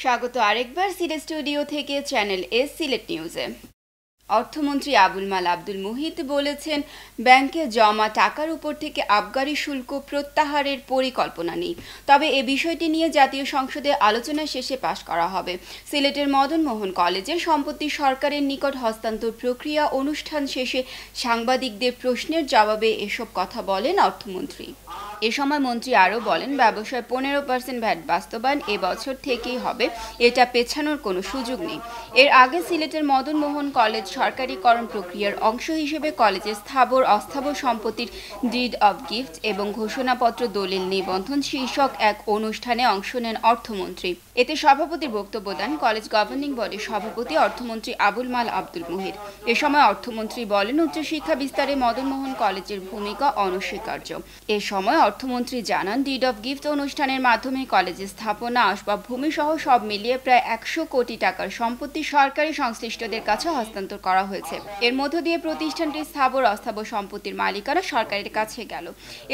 স্বাগত আরেকবার সিলেট স্টুডিও থেকে চ্যানেল এস সিলেট নিউজে। অর্থমন্ত্রী আবুল মাল আব্দুল মুহিত বলেছেন, ব্যাংকে জমা টাকার উপর থেকে আবগারি শুল্ক প্রত্যাহারের পরিকল্পনা নেই, তবে এ বিষয়টি নিয়ে জাতীয় সংসদে আলোচনা শেষে পাশ করা হবে। সিলেটের মদন মোহন কলেজে সম্প্রতি সরকারের নিকট হস্তান্তর প্রক্রিয়া অনুষ্ঠান শেষে সাংবাদিকদের প্রশ্নের জবাবে এসব কথা বলেন অর্থমন্ত্রী। এ সময় মন্ত্রী আরও বলেন, ব্যবসায় 15% ভ্যাট বাস্তবায়ন এবছর থেকেই হবে, এটা পেছানোর কোনো সুযোগ নেই। এর আগে সিলেটের মদন মোহন কলেজ সরকারিকরণ প্রক্রিয়ার অংশ হিসেবে কলেজের স্থাবর অস্থাবর সম্পত্তির ডিড অব গিফট এবং ঘোষণাপত্র দলিল নিবন্ধন শীর্ষক এক অনুষ্ঠানে অংশ নেন অর্থমন্ত্রী। এতে সভাপতির বক্তব্য দেন কলেজ গভর্নিং বডির সভাপতি অর্থমন্ত্রী আবুল মাল আব্দুল মুহিত। এ সময় অর্থমন্ত্রী বলেন, উচ্চশিক্ষা বিস্তারে মদন মোহন কলেজের ভূমিকা অনস্বীকার্য। এ সময় অর্থমন্ত্রী জানান, ডিড অব গিফট অনুষ্ঠানের মাধ্যমে কলেজের স্থাপনা আসবাব ভূমি সহ সব মিলিয়ে প্রায় 100 কোটি টাকার সম্পত্তি সরকারি সংশ্লিষ্টদের কাছে হস্তান্তর করা হয়েছে। এর মধ্য দিয়ে প্রতিষ্ঠানটির স্থাবর অস্থাবর সম্পত্তির মালিকানা সরকারের কাছে গেল।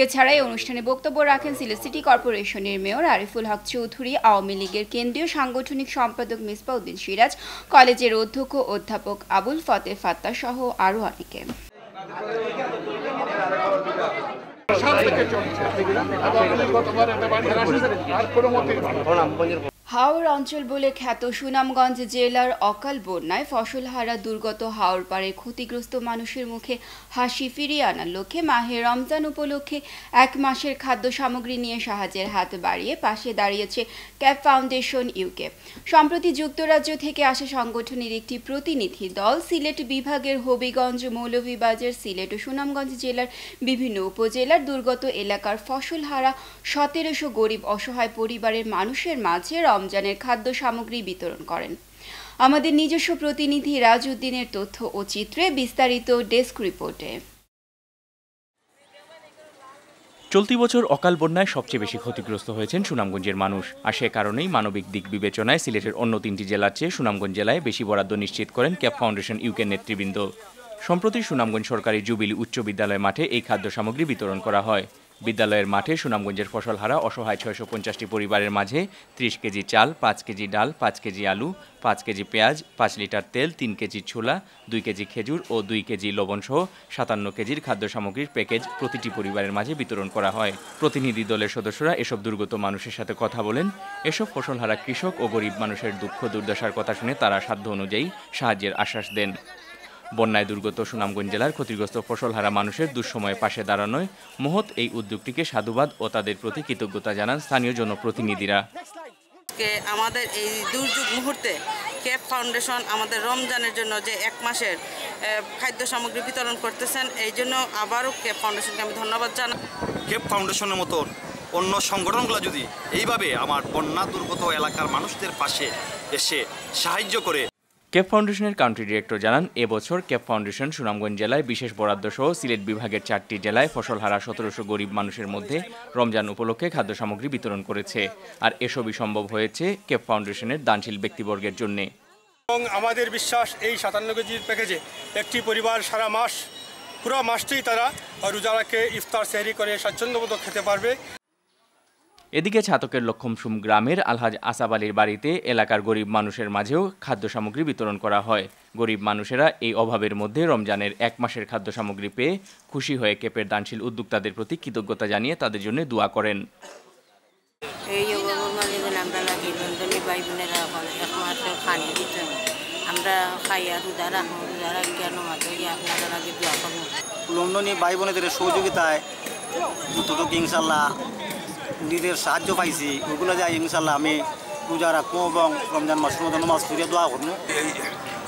এছাড়া এই অনুষ্ঠানে বক্তব্য রাখেন সিলেট সিটি কর্পোরেশনের মেয়র আরিফুল হক চৌধুরী, আওয়ামী লীগের কেন্দ্রীয় সাংগঠনিক সম্পাদক মিসবাউদ্দিন সিরাজ, কলেজের অধ্যক্ষ অধ্যাপক আবুল ফতেহ ফাত্তা সহ আরও অনেকে। হাওর অঞ্চল বলে খ্যাত সুনামগঞ্জ জেলার অকাল বন্যায় ফসলহারা দুর্গত হাওর পাড়ে ক্ষতিগ্রস্ত মানুষের মুখে হাসি ফিরিয়ে আনার লক্ষ্যে মাহে রমজান উপলক্ষে 1 মাসের খাদ্য সামগ্রী নিয়ে সাহায্যের হাত বাড়িয়ে পাশে দাঁড়িয়েছে ক্যাপ ফাউন্ডেশন ইউকে। সম্প্রতি যুক্তরাজ্য থেকে আসা সংগঠনের একটি প্রতিনিধি দল সিলেট বিভাগের হবিগঞ্জ, মৌলভীবাজার, সিলেট ও সুনামগঞ্জ জেলার বিভিন্ন উপজেলার দুর্গত এলাকার ফসলহারা 1700 গরিব অসহায় পরিবারের মানুষের মাঝে রমজানের খাদ্য সামগ্রী বিতরণ করেন। আমাদের নিজস্ব প্রতিনিধি রাজউদ্দিনের তথ্য ও চিত্রে বিস্তারিত ডেস্ক রিপোর্টে। চলতি বছর অকাল বন্যায় সবচেয়ে বেশি ক্ষতিগ্রস্ত হয়েছেন সুনামগঞ্জের মানুষ, আর সে কারণেই মানবিক দিক বিবেচনায় সিলেটের অন্য 3টি জেলার চেয়ে সুনামগঞ্জ জেলায় বেশি বরাদ্দ নিশ্চিত করেন ক্যাপ ফাউন্ডেশন ইউকে নেতৃবৃন্দ। সম্প্রতি সুনামগঞ্জ সরকারি জুবিলি উচ্চ বিদ্যালয় মাঠে এই খাদ্য সামগ্রী বিতরণ করা হয়। বিদ্যালয়ের মাঠে সুনামগঞ্জের ফসলহারা অসহায় 650টি পরিবারের মাঝে 30 কেজি চাল, 5 কেজি ডাল, 5 কেজি আলু, 5 কেজি পেঁয়াজ, 5 লিটার তেল, 3 কেজি ছোলা, 2 কেজি খেজুর ও 2 কেজি লবণ সহ 57 কেজির খাদ্য সামগ্রীর প্যাকেজ প্রতিটি পরিবারের মাঝে বিতরণ করা হয়। প্রতিনিধি দলের সদস্যরা এসব দুর্গত মানুষের সাথে কথা বলেন। এসব ফসলহারা কৃষক ও গরিব মানুষের দুঃখ দুর্দশার কথা শুনে তারা সাধ্য অনুযায়ী সাহায্যের আশ্বাস দেন। বন্যায় দুর্গত সুনামগঞ্জ জেলার ক্ষতিগ্রস্ত ফসলহারা মানুষের দুঃসময়ে পাশে দাঁড়ানোয় মহৎ এই উদ্যোগটিকে সাধুবাদ ও তাদের প্রতি কৃতজ্ঞতা জানান স্থানীয় জনপ্রতিনিধিরা। আমাদের এই দুর্যোগ মুহূর্তে ক্যাপ ফাউন্ডেশন আমাদের রমজানের জন্য যে 1 মাসের খাদ্য সামগ্রী বিতরণ করতেছেন, এই জন্য আবারও ক্যাপ ফাউন্ডেশনকে আমি ধন্যবাদ জানাই। ক্যাপ ফাউন্ডেশনের মতো অন্য সংগঠনগুলো যদি এইভাবে আমার বন্যা দুর্গত এলাকার মানুষদের পাশে এসে সাহায্য করে। ক্যাপ ফাউন্ডেশনের কান্ট্রি ডিরেক্টর জানান, এবছর ক্যাপ ফাউন্ডেশন সুনামগঞ্জ জেলায় বিশেষ বরাদ্দ সহ সিলেট বিভাগের 4টি জেলায় ফসলহারা 1700 গরিব মানুষের মধ্যে রমজান উপলক্ষে খাদ্য সামগ্রী বিতরণ করেছে। আর এসবই সম্ভব হয়েছে ক্যাপ ফাউন্ডেশনের দানশীল ব্যক্তিবর্গের জন্য। এবং আমাদের বিশ্বাস, এই 57 কেজির প্যাকেজে একটি পরিবার সারা মাস, পুরো মাসটি তারা রোজা রেখে ইফতার সেহরি করে স্বাচ্ছন্দ্যবোধ খেতে পারবে। এদিকে ছাতকের লক্ষমসুম গ্রামের আলহাজ আসাব আলীর বাড়িতে এলাকার গরিব মানুষের মাঝেও খাদ্য সামগ্রী বিতরণ করা হয়। গরিব মানুষেরা এই অভাবের মধ্যে রমজানের 1 মাসের খাদ্য সামগ্রী পেয়ে খুশি হয়ে ক্যাপের দানশীল উদ্যোক্তাদের প্রতি কৃতজ্ঞতা জানিয়ে তাদের জন্য দোয়া করেন। লন্ডনী ভাই বোনেদের সহযোগিতায় যতটুকু ইনশাল্লাহ নিজের সাহায্য পাইছি, ওগুলো যাই ইনশাল্লাহ আমি রোজা রাখবো এবং রমজান মাস নামাজ পড়ে দোয়া করবো। এই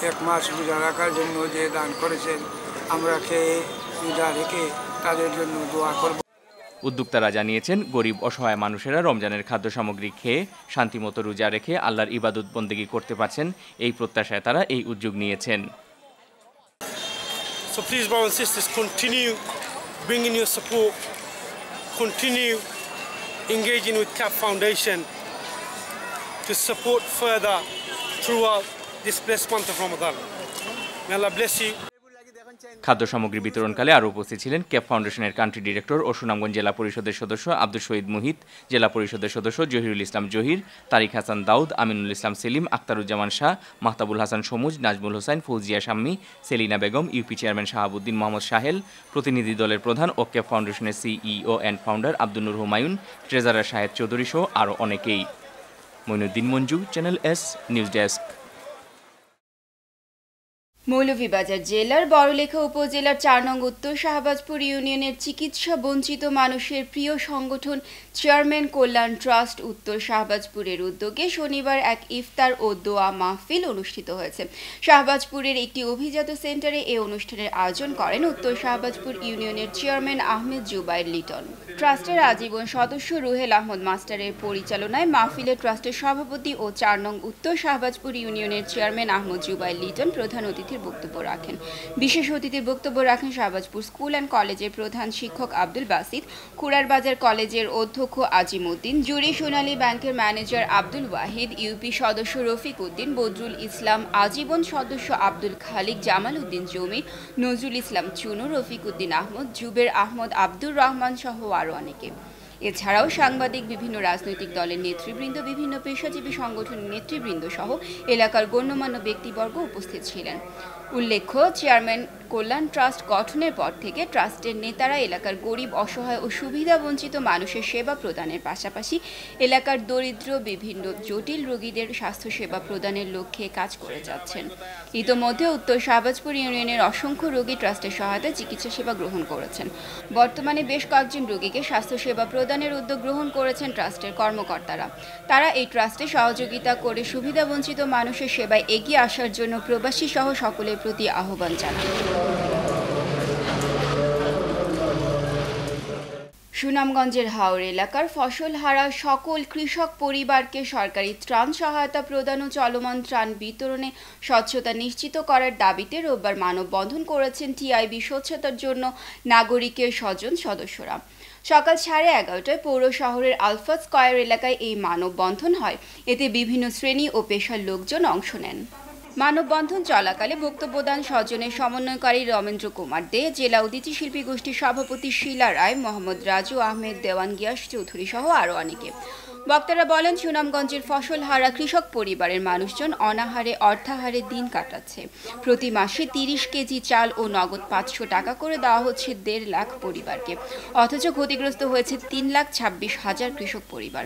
1 মাস রোজা রাখার জন্য যে দান করেছেন, আমরা খেয়ে রোজা রেখে তাদের জন্য দোয়া করব। উদ্যোক্তারা জানিয়েছেন, গরিব অসহায় মানুষেরা রমজানের খাদ্য সামগ্রী খেয়ে শান্তিমতো রোজা রেখে আল্লাহর ইবাদত বন্দেগী করতে পারছেন, এই প্রত্যাশায় তারা এই উদ্যোগ নিয়েছেন। So please, brothers and sisters, continue bringing your support, continue engaging with CAP Foundation to support further throughout this blessed month of Ramadan. May Allah bless you. খাদ্য সামগ্রী বিতরণকালে আরও উপস্থিত ছিলেন ক্যাপ ফাউন্ডেশনের কান্ট্রি ডিরেক্টর ও সুনামগঞ্জ জেলা পরিষদের সদস্য আব্দুল শহীদ মুহিত, জেলা পরিষদের সদস্য জহিরুল ইসলাম জহির, তারিক হাসান দাউদ, আমিনুল ইসলাম সেলিম, আখতারুজ্জামান শাহ, মাহতাবুল হাসান সমুজ, নাজমুল হোসাইন, ফৌজিয়া শাম্মী, সেলিনা বেগম, ইউপি চেয়ারম্যান শাহাবুদ্দিন মোহাম্মদ সাহেল, প্রতিনিধি দলের প্রধান ও ক্যাপ ফাউন্ডেশনের CEO and founder Abdul Noor Humayun, treasurer Shahed Chowdhury সহ আরও অনেকেই। Moinuddin Manju, channel S, news desk. Moulvibazar জেলার বড়লেখা উপজেলার ৪ নং উত্তর শাহবাজপুর ইউনিয়নের চিকিৎসা বঞ্চিত মানুষের প্রিয় সংগঠন চেয়ারম্যান কল্যাণ ট্রাস্ট উত্তর শাহবাজপুরের উদ্যোগে শনিবার এক ইফতার ও দোয়া মাহফিল অনুষ্ঠিত হয়েছে। শাহবাজপুরের একটি অভিজাত সেন্টারে এই অনুষ্ঠানের আয়োজন করেন উত্তর শাহবাজপুর ইউনিয়নের চেয়ারম্যান আহমেদ জুবাইর লিটন। ট্রাস্টের আজীবন সদস্য রুহেল আহমদ মাস্টারের পরিচালনায় মাহফিলে ট্রাস্টের সভাপতি ও ৪ নং উত্তর শাহবাজপুর ইউনিয়নের চেয়ারম্যান আহমদ জুবাইর লিটন প্রধান অতিথির বক্তব্য রাখেন। বিশেষ অতিথির বক্তব্য রাখেন শাহবাজপুর স্কুল অ্যান্ড কলেজের প্রধান শিক্ষক আব্দুল বাসিত, কুড়ারবাজার কলেজের অধ্যক্ষ আজিমউদ্দিন, জুরি সোনালী ব্যাংকের ম্যানেজার আব্দুল ওয়াহিদ, ইউপি সদস্য রফিক উদ্দিন, বদরুল ইসলাম, আজীবন সদস্য আব্দুল খালিক, জামাল উদ্দিন জমি, নজরুল ইসলাম চুনু, রফিক উদ্দিন আহমদ, জুবের আহমদ, আব্দুর রহমান সহ আরও অনেকে। এছাড়াও সাংবাদিক, বিভিন্ন রাজনৈতিক দলের নেতৃবৃন্দ, বিভিন্ন পেশাজীবী সংগঠনের নেতৃবৃন্দ সহ এলাকার গণ্যমান্য ব্যক্তিবর্গ উপস্থিত ছিলেন। উল্লেখ্য, চেয়ারম্যান কল্যাণ ট্রাস্ট গঠনের পর থেকে ট্রাস্টের নেতারা এলাকার গরিব, অসহায় ও সুবিধা বঞ্চিত মানুষের সেবা প্রদানের পাশাপাশি এলাকার দরিদ্র, বিভিন্ন জটিল রোগীদের স্বাস্থ্যসেবা প্রদানের লক্ষ্যে কাজ করে যাচ্ছেন। ইতোমধ্যে উত্তর শাহবাজপুর ইউনিয়নের অসংখ্য রোগী ট্রাস্টের সহায়তায় চিকিৎসা সেবা গ্রহণ করেছেন। বর্তমানে বেশ কয়েকজন রোগীকে স্বাস্থ্যসেবা প্রদানের উদ্যোগ গ্রহণ করেছেন ট্রাস্টের কর্মকর্তারা। তারা এই ট্রাস্টে সহযোগিতা করে সুবিধাবঞ্চিত মানুষের সেবায় এগিয়ে আসার জন্য প্রবাসী সহ সকলের প্রতি আহ্বান জানান। সুনামগঞ্জের হাওর এলাকার ফসলহারা সকল কৃষক পরিবারকে সরকারি ত্রাণ সহায়তা প্রদান ও চলমান ত্রাণ বিতরণে স্বচ্ছতা নিশ্চিত করার দাবিতে রোববার মানববন্ধন করেছেন টিআইবি স্বচ্ছতার জন্য নাগরিকের স্বজন সদস্যরা। সকাল 11:30টায় পৌর শহরের আলফা স্কয়ার এলাকায় এই মানববন্ধন হয়। এতে বিভিন্ন শ্রেণী ও পেশার লোকজন অংশ নেন। মানববন্ধন চলাকালে বক্তব্য দেন স্বজনের সমন্বয়কারী রমেন্দ্র কুমার দে, জেলা উদীচী শিল্পী গোষ্ঠীর সভাপতি শিলা রায়, মোহাম্মদ রাজু আহমেদ, দেওয়ান গিয়াস চৌধুরী সহ আরও অনেকে। বক্তারা বলেন, সুনামগঞ্জের ফসলহারা কৃষক পরিবারের মানুষজন অনাহারে অর্থাহারে দিন কাটাচ্ছে। প্রতি মাসে 30 কেজি চাল ও নগদ 500 টাকা করে দেওয়া হচ্ছে 1.5 লাখ পরিবারকে, অথচ ক্ষতিগ্রস্ত হয়েছে 3,26,000 কৃষক পরিবার।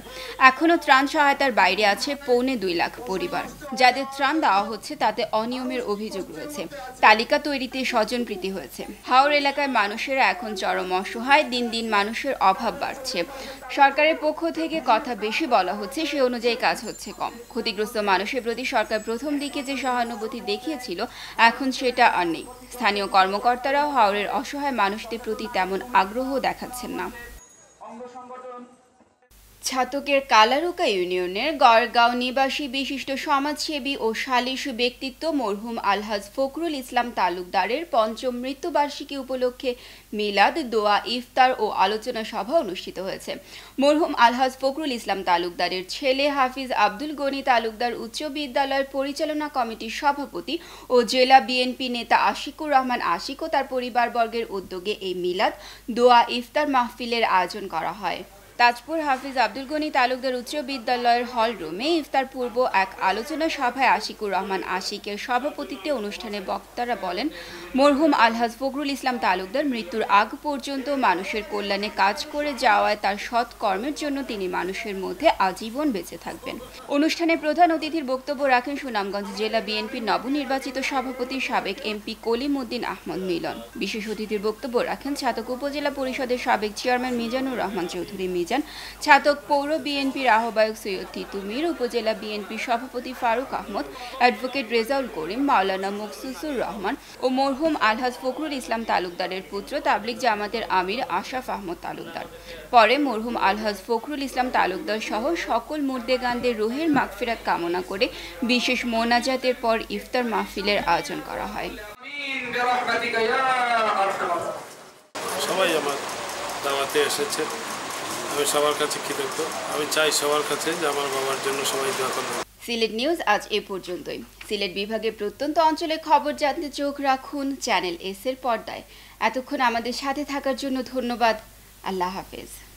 এখনও ত্রাণ সহায়তার বাইরে আছে 1.25 লাখ পরিবার। যাদের ত্রাণ দেওয়া হচ্ছে তাতে অনিয়মের অভিযোগ রয়েছে। তালিকা তৈরিতে স্বজনপ্রীতি হয়েছে। হাওর এলাকায় মানুষেরা এখন চরম অসহায়, দিন দিন মানুষের অভাব বাড়ছে। সরকারের পক্ষ থেকে কথা বেশি বলা হচ্ছে, সে অনুযায়ী কাজ হচ্ছে কম। ক্ষতিগ্রস্ত মানুষের প্রতি সরকার প্রথম দিকে যে সহানুভূতি দেখিয়েছিল, এখন সেটা আর নেই। স্থানীয় কর্মকর্তারাও হাওরের অসহায় মানুষদের প্রতি তেমন আগ্রহ দেখাচ্ছেন না। ছাতকের কালারুকা ইউনিয়নের গড়গাঁও নিবাসী বিশিষ্ট সমাজসেবী ও সালিশ ব্যক্তিত্ব মরহুম আলহাজ ফখরুল ইসলাম তালুকদারের ৫ম মৃত্যুবার্ষিকী উপলক্ষে মিলাদ, দোয়া, ইফতার ও আলোচনা সভা অনুষ্ঠিত হয়েছে। মরহুম আলহাজ ফখরুল ইসলাম তালুকদারের ছেলে হাফিজ আব্দুল গনি তালুকদার উচ্চ বিদ্যালয়ের পরিচালনা কমিটির সভাপতি ও জেলা বিএনপি নেতা আশিকুর রহমান আশিক ও তার পরিবারবর্গের উদ্যোগে এই মিলাদ, দোয়া, ইফতার মাহফিলের আয়োজন করা হয়। তাজপুর হাফিজ আব্দুল গনি তালুকদার উচ্চ বিদ্যালয়ের হল রুমে ইফতার পূর্ব এক আলোচনা সভায় আশিকুর রহমান আশিকের সভাপতিত্বে অনুষ্ঠানে বক্তারা বলেন, মরহুম আলহাজ ফখরুল ইসলাম তালুকদার মৃত্যুর আগ পর্যন্ত মানুষের কল্যাণে কাজ করে যাওয়ায় তার সৎ কর্মের জন্য তিনি মানুষের মধ্যে আজীবন বেঁচে থাকবেন। অনুষ্ঠানে প্রধান অতিথির বক্তব্য রাখেন সুনামগঞ্জ জেলা বিএনপির নবনির্বাচিত সভাপতি সাবেক এমপি কলিম উদ্দিন আহমদ মিলন। বিশেষ অতিথির বক্তব্য রাখেন ছাতক উপজেলা পরিষদের সাবেক চেয়ারম্যান মিজানুর রহমান চৌধুরী, ছাতক পৌর বিএনপির আহ্বায়ক সৈয়দ তিতুমির, উপজেলা বিএনপির সভাপতি ফারুক আহমদ, অ্যাডভোকেট রেজাউল করিম, মাওলানা মুকসুসুর রহমান ও মরহুম আলহাজ ফখরুল ইসলাম তালুকদারের পুত্র তাবলিগ জামাতের আমির আশরাফ আহমদ তালুকদার। পরে মরহুম আলহাজ ফখরুল ইসলাম তালুকদার সহ সকল মুর্দেগানদের রুহের মাগফিরাত কামনা করে বিশেষ মোনাজাতের পর ইফতার মাহফিলের আয়োজন করা হয়। সবাই আমার দাওয়াতে এসেছে, আমি সবার কাছে কৃতজ্ঞ। আমি চাই সবার কাছে যে আমার বাবার জন্য সবাই দোয়া করবে। সিলেট নিউজ আজ এ পর্যন্তই। সিলেট বিভাগের প্রত্যন্ত অঞ্চলের খবর জানতে চোখ রাখুন চ্যানেল এস এর পর্দায়। এতক্ষণ আমাদের সাথে থাকার জন্য ধন্যবাদ। আল্লাহ হাফেজ।